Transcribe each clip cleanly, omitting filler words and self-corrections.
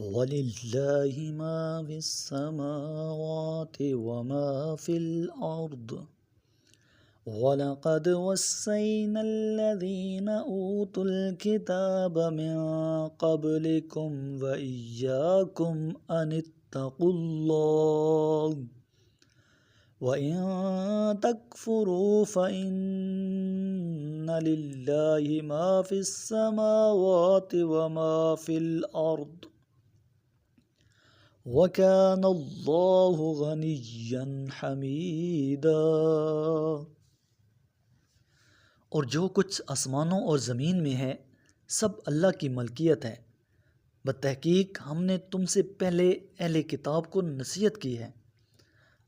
وَلِلَّهِ مَا فِي السَّمَاوَاتِ وَمَا فِي الْأَرْضِ وَلَقَدْ وَصَّيْنَا الَّذِينَ أُوتُوا الْكِتَابَ مِنْ قَبْلِكُمْ وَإِيَّاكُمْ أَنِ اتَّقُوا اللَّهَ وَإِنْ تَكْفُرُوا فَإِنَّ لِلَّهِ مَا فِي السَّمَاوَاتِ وَمَا فِي الْأَرْضِ وَكَانَ اللَّهُ غَنِيًّا حَمِيدًا۔ اور جو کچھ آسمانوں اور زمین میں ہے سب اللہ کی ملکیت ہے۔ بتحقیق ہم نے تم سے پہلے اہل کتاب کو نصیحت کی ہے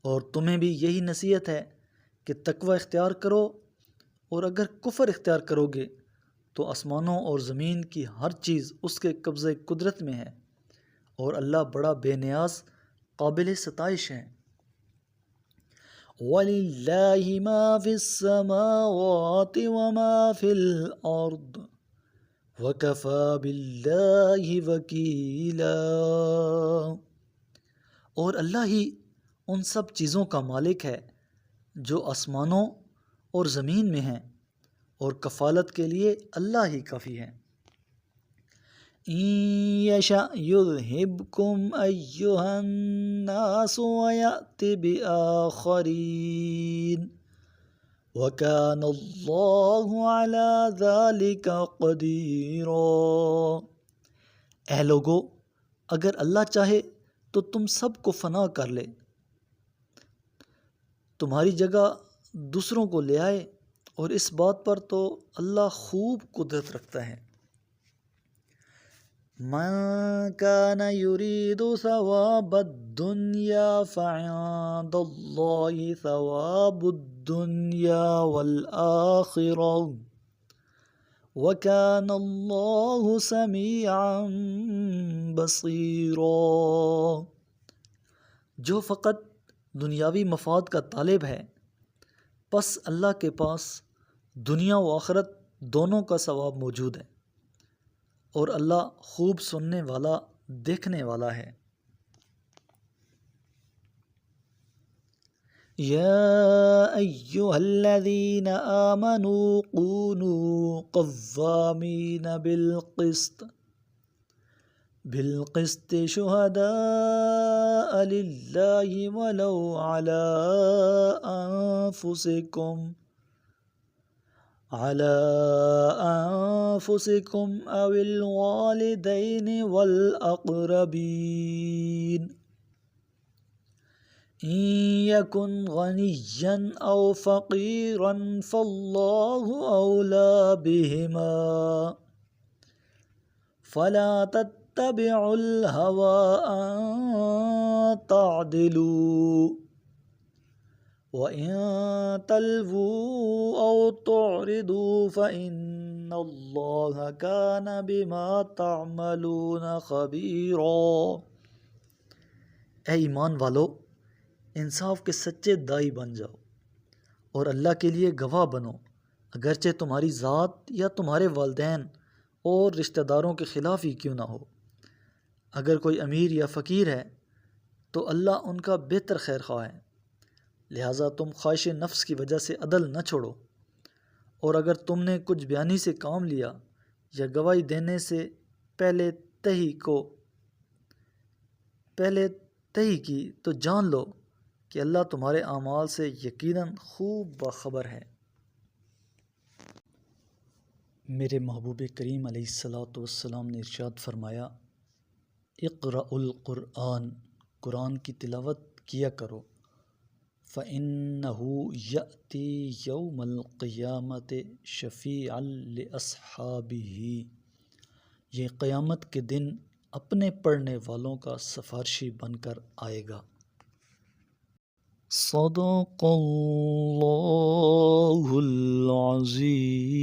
اور تمہیں بھی یہی نصیحت ہے کہ تقوی اختیار کرو، اور اگر کفر اختیار کرو گے تو آسمانوں اور زمین کی ہر چیز اس کے قبضہ قدرت میں ہے، اور اللہ بڑا بے نیاز قابل ستائش ہے۔ وَلِلَّهِ مَا فِي السَّمَاوَاتِ وَمَا فِي الْأَرْضِ وَكَفَى بِاللَّهِ وَكِيلًا۔ اور اللہ ہی ان سب چیزوں کا مالک ہے جو آسمانوں اور زمین میں ہیں، اور کفالت کے لیے اللہ ہی کافی ہے۔ إِن يَشَأْ يُذْهِبْكُمْ أَيُّهَا النَّاسُ وَيَأْتِ بِآخَرِينَ وَكَانَ اللَّهُ عَلَى ذَلِكَ قَدِيرًا۔ اے لوگو، اگر اللہ چاہے تو تم سب کو فنا کر لے، تمہاری جگہ دوسروں کو لے آئے، اور اس بات پر تو اللہ خوب قدرت رکھتا ہے۔ مَن كَانَ يُرِيدُ ثَوَابَ الدُّنْيَا فَعِندَ اللَّهِ ثَوَابُ الدُّنْيَا وَالْآخِرَةِ وَكَانَ اللَّهُ سَمِيعًا بَصِيرًا۔ جو فقط دنیاوی مفاد کا طالب ہے، پس اللہ کے پاس دنیا و آخرت دونوں کا ثواب موجود ہے، اور اللہ خوب سننے والا دیکھنے والا ہے۔ یا ایھا الذین آمنوا کونوا قوامین بالقسط شہداء للہ ولو علی أنفسكم أو الوالدين والأقربين إن يكن غنيا أو فقيرا فالله أولى بهما فلا تتبعوا الهوى أن تعدلوا وَإِن تَلْوُوا أَوْ تُعْرِضُوا فَإِنَّ اللَّهَ كَانَ بِمَا تَعْمَلُونَ خَبِيرًا۔ اے ایمان والو، انصاف کے سچے دائی بن جاؤ اور اللہ کے لیے گواہ بنو، اگرچہ تمہاری ذات یا تمہارے والدین اور رشتہ داروں کے خلاف ہی کیوں نہ ہو۔ اگر کوئی امیر یا فقیر ہے تو اللہ ان کا بہتر خیر خواہ ہے، لہٰذا تم خواہش نفس کی وجہ سے عدل نہ چھوڑو، اور اگر تم نے کچھ بیانی سے کام لیا یا گواہی دینے سے پہلے تہی کی تو جان لو کہ اللہ تمہارے اعمال سے یقیناً خوب باخبر ہے۔ میرے محبوب کریم علیہ الصلاۃ والسلام نے ارشاد فرمایا، اقرأوا القرآن، قرآن کی تلاوت کیا کرو، فَإِنَّهُ يَأْتِي يَوْمَ الْقِيَامَةِ شَفِيعًا لِأَصْحَابِهِ، یہ قیامت کے دن اپنے پڑھنے والوں کا سفارشی بن کر آئے گا۔ صدق اللہ العظیم۔